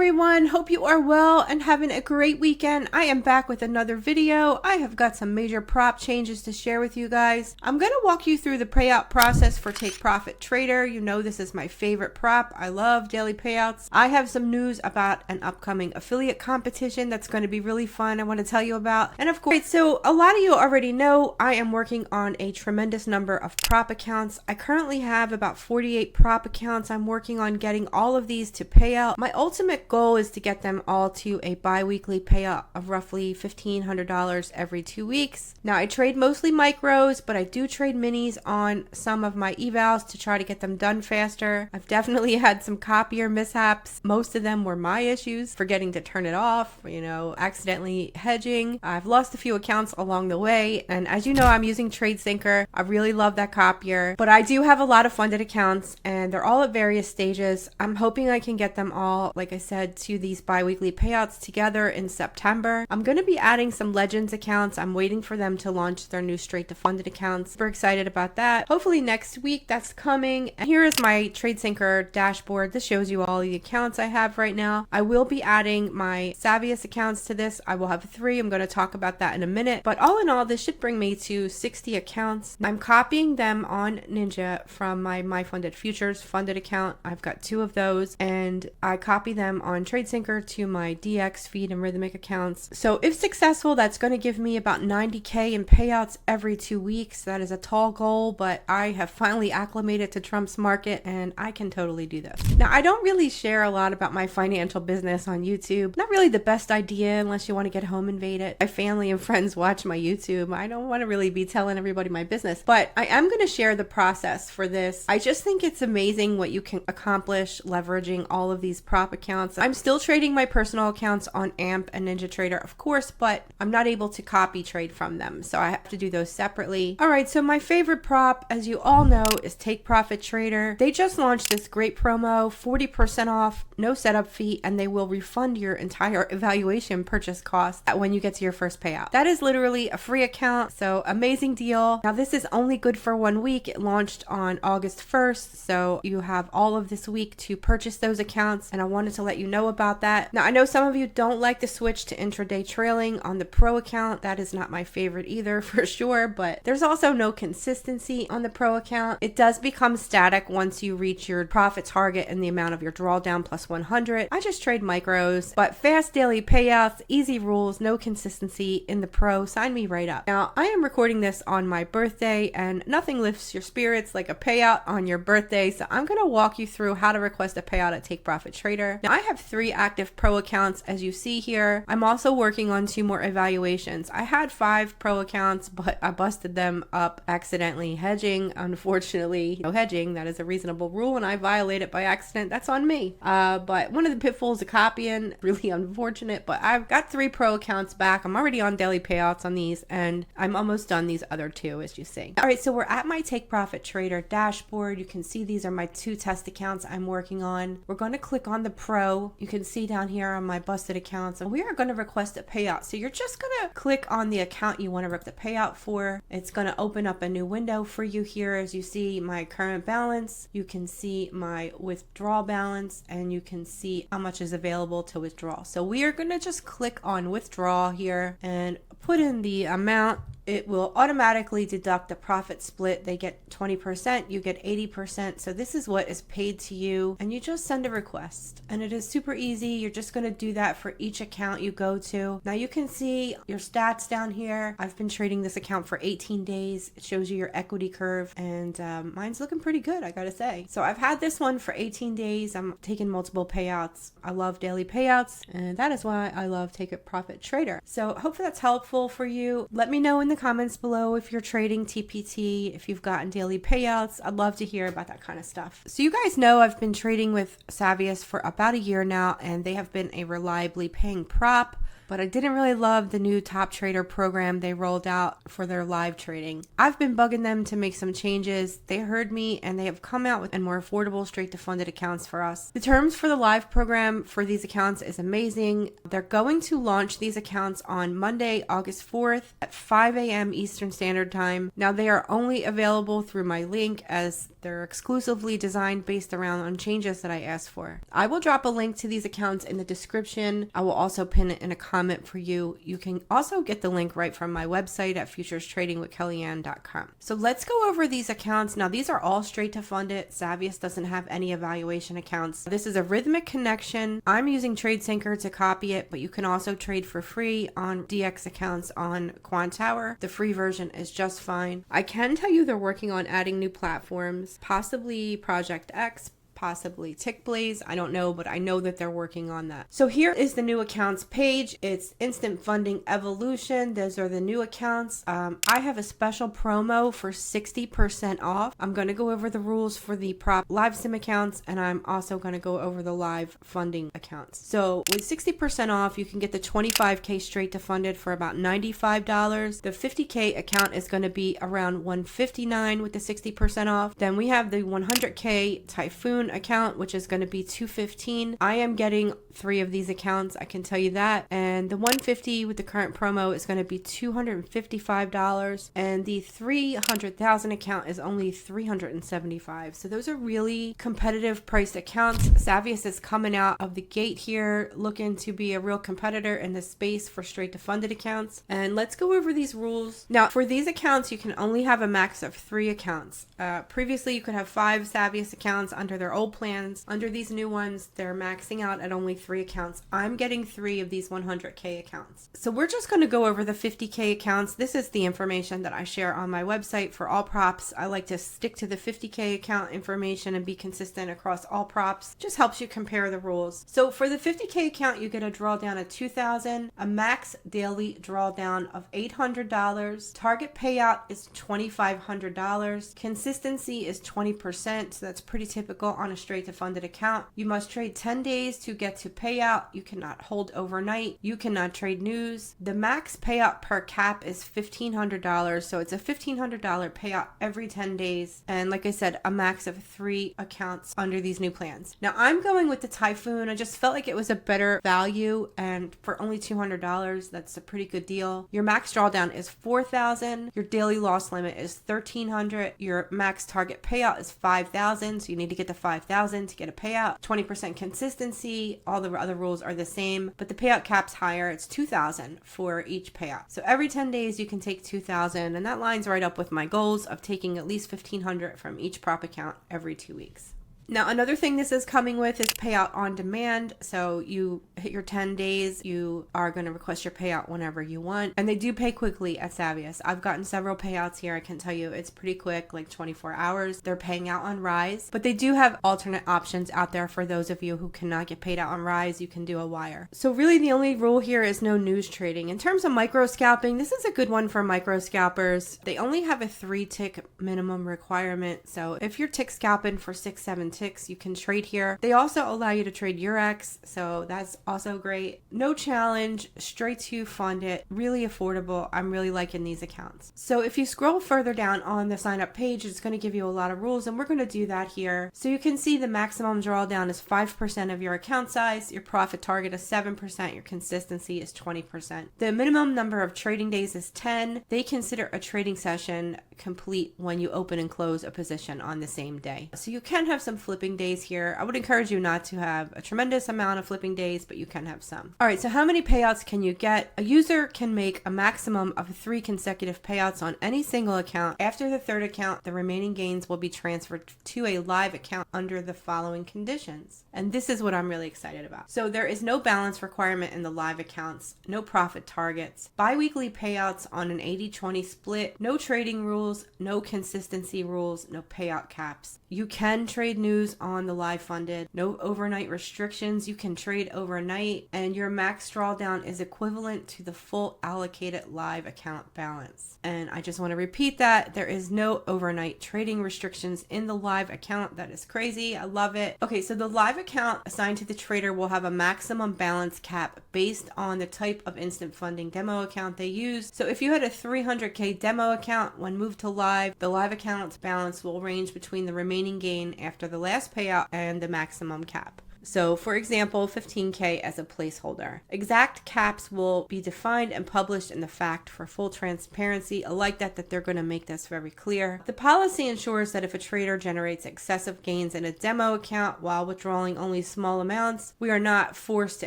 everyone, hope you are well and having a great weekend. I am back with another video. I have got some major prop changes to share with you guys. I'm going to walk you through the payout process for TakeProfit Trader. You know this is my favorite prop. I love daily payouts. I have some news about an upcoming affiliate competition that's going to be really fun I want to tell you about. And of course, so a lot of you already know I am working on a tremendous number of prop accounts. I currently have about 48 prop accounts. I'm working on getting all of these to pay out. My ultimate goal is to get them all to a bi-weekly payout of roughly $1,500 every 2 weeks. Now I trade mostly micros, but I do trade minis on some of my evals to try to get them done faster. I've definitely had some copier mishaps. Most of them were my issues, forgetting to turn it off, accidentally hedging. I've lost a few accounts along the way, and as you know, I'm using TradeSyncer. I really love that copier, but I do have a lot of funded accounts and they're all at various stages. I'm hoping I can get them all, like I said, to these bi-weekly payouts together in September. I'm going to be adding some Legends accounts. I'm waiting for them to launch their new straight to funded accounts. Super excited about that. Hopefully next week that's coming. And here is my TradeSyncer dashboard. This shows you all the accounts I have right now. I will be adding my Savius accounts to this. I will have 3. I'm going to talk about that in a minute. But all in all, this should bring me to 60 accounts. I'm copying them on Ninja from my MyFunded Futures funded account. I've got 2 of those, and I copy them on TradeSyncer to my DX, Feed, and Rhythmic accounts. So if successful, that's going to give me about 90K in payouts every 2 weeks. That is a tall goal, but I have finally acclimated to Trump's market and I can totally do this. Now, I don't really share a lot about my financial business on YouTube. Not really the best idea unless you want to get home invaded. My family and friends watch my YouTube. I don't want to really be telling everybody my business, but I am going to share the process for this. I just think it's amazing what you can accomplish leveraging all of these prop accounts. I'm still trading my personal accounts on AMP and NinjaTrader, of course, but I'm not able to copy trade from them, so I have to do those separately. All right, so my favorite prop, as you all know, is TakeProfit Trader. They just launched this great promo, 40% off, no setup fee, and they will refund your entire evaluation purchase cost when you get to your first payout. That is literally a free account, so amazing deal. Now this is only good for 1 week. It launched on August 1st, so you have all of this week to purchase those accounts, and I wanted to let you know about that. Now I know some of you don't like the switch to intraday trailing on the pro account. That is not my favorite either, for sure, but there's also no consistency on the pro account. It does become static once you reach your profit target and the amount of your drawdown plus 100. I just trade micros, but fast daily payouts, easy rules, no consistency in the pro. Sign me right up. Now I am recording this on my birthday, and nothing lifts your spirits like a payout on your birthday, so I'm going to walk you through how to request a payout at TakeProfit Trader. Now I have 3 active pro accounts as you see here. I'm also working on 2 more evaluations. I had 5 pro accounts, but I busted them up accidentally hedging. Unfortunately, no hedging, that is a reasonable rule, and I violate it by accident. That's on me. But one of the pitfalls of copying, really unfortunate, but I've got 3 pro accounts back. I'm already on daily payouts on these, and I'm almost done these other 2, as you see. All right, so we're at my TakeProfit Trader dashboard. You can see these are my 2 test accounts I'm working on. We're going to click on the pro. You can see down here on my busted accounts, and we are going to request a payout. So you're just going to click on the account you want to request a payout for. It's going to open up a new window for you here. As you see my current balance, you can see my withdrawal balance, and you can see how much is available to withdraw. So we are going to just click on withdraw here and put in the amount. It will automatically deduct the profit split. They get 20%, you get 80%. So this is what is paid to you, and you just send a request, and it is super easy. You're just going to do that for each account you go to. Now you can see your stats down here. I've been trading this account for 18 days. It shows you your equity curve, and mine's looking pretty good, I gotta say. So I've had this one for 18 days. I'm taking multiple payouts. I love daily payouts, and that is why I love TakeProfit Trader. So hopefully that's helpful for you. Let me know in the comments below if you're trading TPT, if you've gotten daily payouts. I'd love to hear about that kind of stuff. So you guys know I've been trading with Savius for about a year now, and they have been a reliably paying prop. but I didn't really love the new Top Trader program they rolled out for their live trading. I've been bugging them to make some changes. They heard me and they have come out with more affordable straight to funded accounts for us. The terms for the live program for these accounts is amazing. They're going to launch these accounts on Monday, August 4th at 5 a.m. Eastern Standard Time. Now they are only available through my link as they're exclusively designed based around on changes that I asked for. I will drop a link to these accounts in the description. I will also pin it in a comment for you. You can also get the link right from my website at futurestradingwithkellyann.com. So let's go over these accounts. Now these are all straight to funded. Savius doesn't have any evaluation accounts. This is a rhythmic connection. I'm using TradeSyncer to copy it, but you can also trade for free on DX accounts on Quant Tower. The free version is just fine. I can tell you they're working on adding new platforms, possibly Project X, possibly TickBlaze. I don't know, but I know that they're working on that. So here is the new accounts page. It's Instant Funding Evolution. Those are the new accounts. I have a special promo for 60% off. I'm going to go over the rules for the prop live sim accounts, and I'm also going to go over the live funding accounts. So with 60% off, you can get the 25K straight to funded for about $95. The 50K account is going to be around $159 with the 60% off. Then we have the 100K Typhoon account, which is going to be $215. I am getting 3 of these accounts, I can tell you that. And the 150 with the current promo is going to be $255, and the 300,000 account is only $375. So those are really competitive priced accounts. Savius is coming out of the gate here looking to be a real competitor in the space for straight to funded accounts. And let's go over these rules. Now for these accounts, you can only have a max of 3 accounts. Previously you could have 5 Savius accounts under their old plans. Under these new ones, they're maxing out at only 3 accounts. I'm getting 3 of these 100K accounts. So we're just going to go over the 50K accounts. This is the information that I share on my website for all props. I like to stick to the 50K account information and be consistent across all props. Just helps you compare the rules. So for the 50K account, you get a drawdown of $2,000, a max daily drawdown of $800. Target payout is $2,500. Consistency is 20%. So that's pretty typical on a straight to funded account. You must trade 10 days to get to payout. You cannot hold overnight. You cannot trade news. The max payout per cap is $1,500. So it's a $1,500 payout every 10 days. And like I said, a max of 3 accounts under these new plans. Now I'm going with the Typhoon. I just felt like it was a better value, and for only $200, that's a pretty good deal. Your max drawdown is $4,000. Your daily loss limit is $1,300. Your max target payout is $5,000. So you need to get to $5,000 to get a payout. 20% consistency. All the other rules are the same, but the payout cap's higher. It's $2,000 for each payout. So every 10 days you can take $2,000, and that lines right up with my goals of taking at least $1,500 from each prop account every 2 weeks. Now, another thing this is coming with is payout on demand. So you hit your 10 days, you are going to request your payout whenever you want. And they do pay quickly at Savius. I've gotten several payouts here. I can tell you it's pretty quick, like 24 hours. They're paying out on Rise, but they do have alternate options out there for those of you who cannot get paid out on Rise. You can do a wire. So really the only rule here is no news trading. In terms of micro scalping, this is a good one for micro scalpers. They only have a 3 tick minimum requirement. So if you're tick scalping for 6-7 ticks, you can trade here. They also allow you to trade Eurex, so that's also great. No challenge, straight to fund it, really affordable. I'm really liking these accounts. So if you scroll further down on the sign up page, it's going to give you a lot of rules, and we're going to do that here. So you can see the maximum drawdown is 5% of your account size, your profit target is 7%, your consistency is 20%. The minimum number of trading days is 10. They consider a trading session complete when you open and close a position on the same day. So you can have some flipping days here. I would encourage you not to have a tremendous amount of flipping days, but you can have some. All right, so how many payouts can you get? A user can make a maximum of 3 consecutive payouts on any single account. After the 3rd account, the remaining gains will be transferred to a live account under the following conditions. And this is what I'm really excited about. So there is no balance requirement in the live accounts, no profit targets, bi-weekly payouts on an 80-20 split, no trading rules, no consistency rules, no payout caps. You can trade news lose on the live funded. No overnight restrictions. You can trade overnight, and your max drawdown is equivalent to the full allocated live account balance. And I just want to repeat that there is no overnight trading restrictions in the live account. That is crazy. I love it. Okay, so the live account assigned to the trader will have a maximum balance cap based on the type of instant funding demo account they use. So if you had a 300K demo account, when moved to live, the live account's balance will range between the remaining gain after the last payout and the maximum cap. So for example, 15K as a placeholder. Exact caps will be defined and published in the fact for full transparency. I like that they're going to make this very clear. The policy ensures that if a trader generates excessive gains in a demo account while withdrawing only small amounts, we are not forced to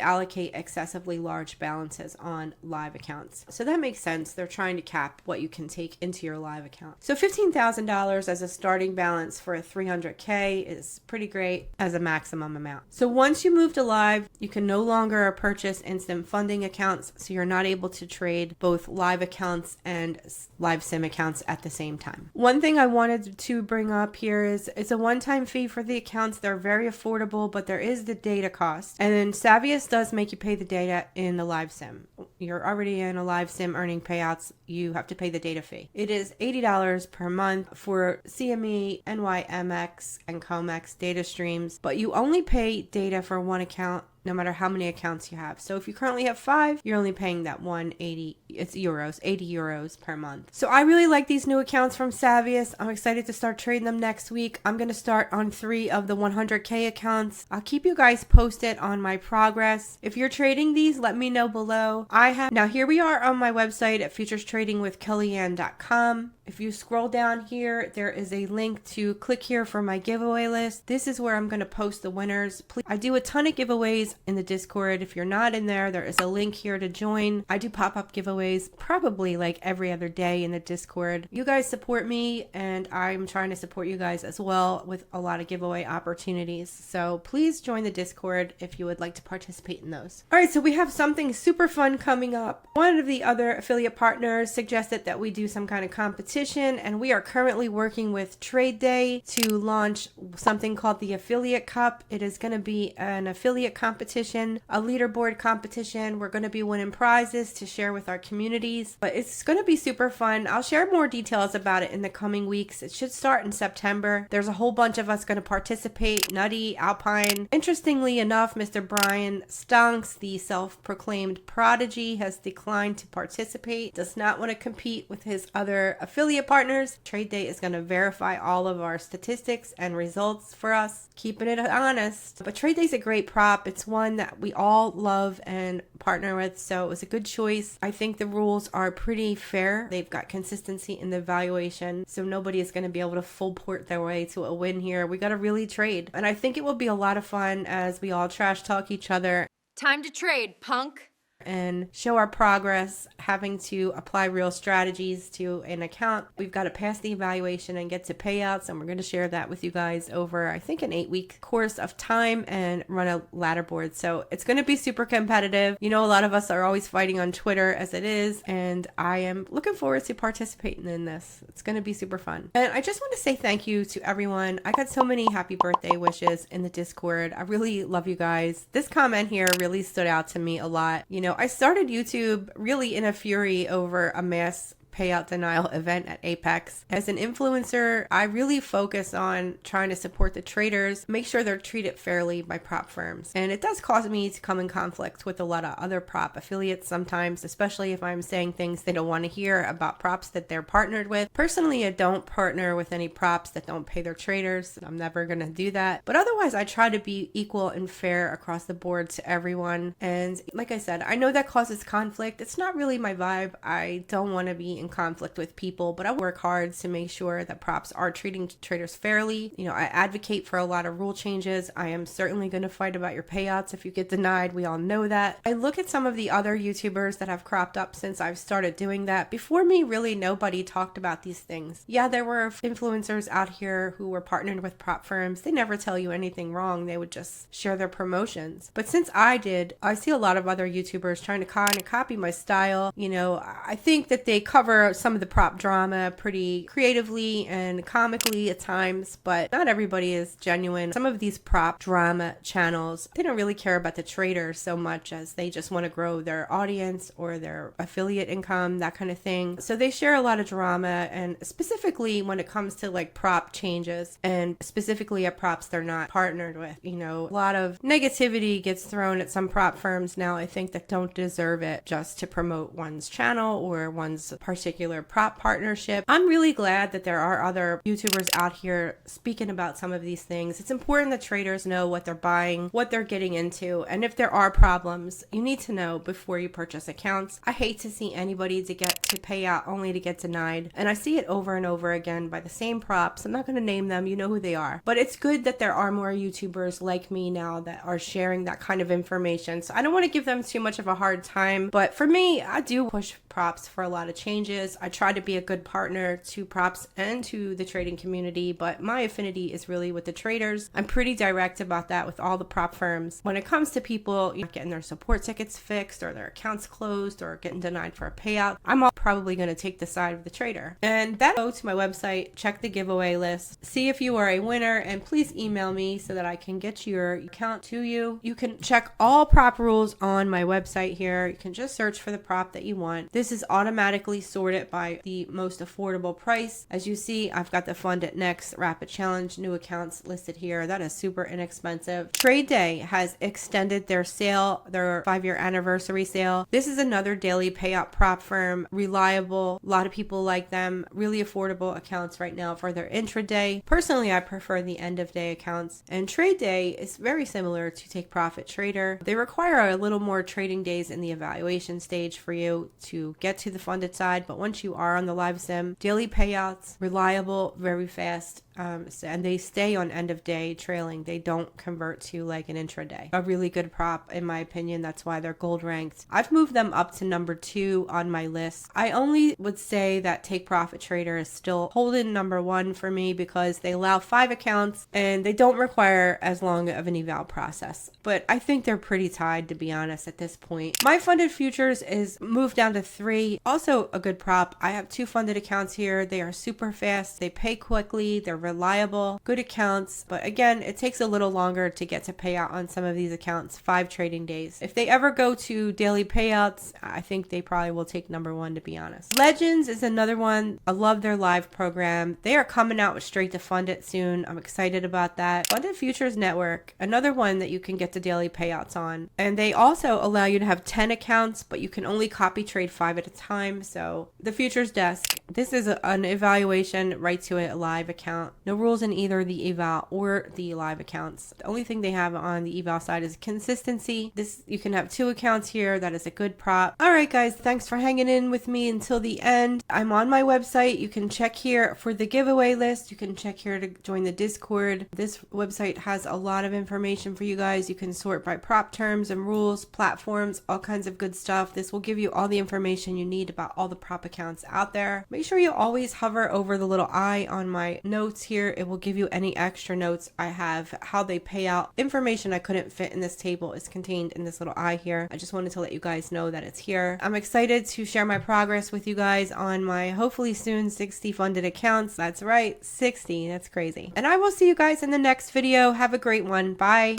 allocate excessively large balances on live accounts. So that makes sense. They're trying to cap what you can take into your live account. So $15,000 as a starting balance for a 300K is pretty great as a maximum amount. So once you move to live, you can no longer purchase instant funding accounts, so you're not able to trade both live accounts and live sim accounts at the same time. One thing I wanted to bring up here is it's a one-time fee for the accounts. They're very affordable, but there is the data cost. And then Savius does make you pay the data in the live sim. You're already in a live sim earning payouts, you have to pay the data fee. It is $80 per month for CME, NYMX, and COMEX data streams, but you only pay data for one account no matter how many accounts you have. So if you currently have 5, you're only paying that 180, it's euros, 80 euros per month. So I really like these new accounts from Savius. I'm excited to start trading them next week. I'm going to start on 3 of the 100K accounts. I'll keep you guys posted on my progress. If you're trading these, let me know below. Now here we are on my website at futurestradingwithkellyanne.com. If you scroll down here, there is a link to click here for my giveaway list. This is where I'm going to post the winners. I do a ton of giveaways in the Discord. If you're not in there, there is a link here to join. I do pop-up giveaways probably like every other day in the Discord. You guys support me, and I'm trying to support you guys as well with a lot of giveaway opportunities. So please join the Discord if you would like to participate in those. All right, so we have something super fun coming up. One of the other affiliate partners suggested that we do some kind of competition, and we are currently working with Trade Day to launch something called the Affiliate Cup. It is going to be an affiliate competition, a leaderboard competition. We're going to be winning prizes to share with our communities, but it's going to be super fun. I'll share more details about it in the coming weeks. It should start in September. There's a whole bunch of us going to participate. Nutty, Alpine. Interestingly enough, Mr. Brian Stonks, the self-proclaimed prodigy, has declined to participate, does not want to compete with his other affiliate partners. Trade Day is going to verify all of our statistics and results for us, keeping it honest. But Trade Day is a great prop. It's one that we all love and partner with, so it was a good choice. I think the rules are pretty fair. They've got consistency in the valuation, so nobody is going to be able to full port their way to a win here. We got to really trade, and I think it will be a lot of fun as we all trash talk each other. Time to trade, punk. And show our progress, having to apply real strategies to an account. We've got to pass the evaluation and get to payouts, and we're going to share that with you guys over, I think, an 8-week course of time and run a ladder board. So it's going to be super competitive. You know, a lot of us are always fighting on Twitter as it is, and I am looking forward to participating in this. It's going to be super fun. And I just want to say thank you to everyone. I got so many happy birthday wishes in the Discord. I really love you guys. This comment here really stood out to me a lot. You know, I started YouTube really in a fury over a mass payout denial event at Apex. As an influencer, I really focus on trying to support the traders, make sure they're treated fairly by prop firms. And it does cause me to come in conflict with a lot of other prop affiliates sometimes, especially if I'm saying things they don't want to hear about props that they're partnered with. Personally, I don't partner with any props that don't pay their traders. I'm never going to do that. But otherwise, I try to be equal and fair across the board to everyone. And like I said, I know that causes conflict. It's not really my vibe. I don't want to be in conflict with people, but I work hard to make sure that props are treating traders fairly. You know, I advocate for a lot of rule changes. I am certainly going to fight about your payouts if you get denied. We all know that. I look at some of the other YouTubers that have cropped up since I've started doing that. Before me, really nobody talked about these things. Yeah, there were influencers out here who were partnered with prop firms. They never tell you anything wrong. They would just share their promotions. But since I did, I see a lot of other YouTubers trying to kind of copy my style. You know, I think that they cover cover some of the prop drama pretty creatively and comically at times, but not everybody is genuine. Some of these prop drama channels, they don't really care about the traders so much as they just want to grow their audience or their affiliate income, that kind of thing. So they share a lot of drama, and specifically when it comes to like prop changes and specifically at props they're not partnered with. You know, a lot of negativity gets thrown at some prop firms now, I think, that don't deserve it just to promote one's channel or one's particular prop partnership. I'm really glad that there are other YouTubers out here speaking about some of these things. It's important that traders know what they're buying, what they're getting into, and if there are problems, you need to know before you purchase accounts. I hate to see anybody to get to pay out only to get denied, and I see it over and over again by the same props. I'm not going to name them, you know who they are, but it's good that there are more YouTubers like me now that are sharing that kind of information. So I don't want to give them too much of a hard time, but for me, I do push props for a lot of changes. I try to be a good partner to props and to the trading community, but my affinity is really with the traders. I'm pretty direct about that with all the prop firms. When it comes to people getting their support tickets fixed or their accounts closed or getting denied for a payout, I'm probably going to take the side of the trader. And that, go to my website, check the giveaway list, see if you are a winner, and please email me so that I can get your account to you. You can check all prop rules on my website here. You can just search for the prop that you want. This is automatically sorted by the most affordable price. As you see, I've got the Fund It Next Rapid Challenge new accounts listed here. That is super inexpensive. Trade Day has extended their sale, their 5-year anniversary sale. This is another daily payout prop firm, reliable. A lot of people like them. Really affordable accounts right now for their intraday. Personally, I prefer the end of day accounts. And Trade Day is very similar to TakeProfit Trader. They require a little more trading days in the evaluation stage for you to get to the funded side, but once you are on the live sim, daily payouts, reliable, very fast, and they stay on end of day trailing. They don't convert to like an intraday. A really good prop in my opinion. That's why they're gold ranked. I've moved them up to number 2 on my list. I only would say that TakeProfit Trader is still holding number 1 for me because they allow 5 accounts and they don't require as long of an eval process. But I think they're pretty tied, to be honest, at this point. My funded futures is moved down to 3. Also a good prop. I have 2 funded accounts here. They are super fast. They pay quickly. They're reliable, good accounts. But again, it takes a little longer to get to payout on some of these accounts, 5 trading days. If they ever go to daily payouts, I think they probably will take number 1, to be honest. Legends is another one. I love their live program. They are coming out with Straight to Fund It soon. I'm excited about that. Funded Futures Network, another one that you can get the daily payouts on. And they also allow you to have 10 accounts, but you can only copy trade 5 at a time. So the Futures Desk, this is an evaluation right to it, a live account. No rules in either the eval or the live accounts. The only thing they have on the eval side is consistency. This, you can have 2 accounts here. That is a good prop. All right, guys, thanks for hanging in with me until the end. I'm on my website. You can check here for the giveaway list. You can check here to join the Discord. This website has a lot of information for you guys. You can sort by prop terms and rules, platforms, all kinds of good stuff. This will give you all the information you need about all the prop accounts out there. Make sure you always hover over the little eye on my notes here. It will give you any extra notes I have, how they pay out. Information I couldn't fit in this table is contained in this little eye here. I just wanted to let you guys know that it's here. I'm excited to share my progress with you guys on my hopefully soon 60 funded accounts. That's right, 60. That's crazy. And I will see you guys in the next video. Have a great one. Bye.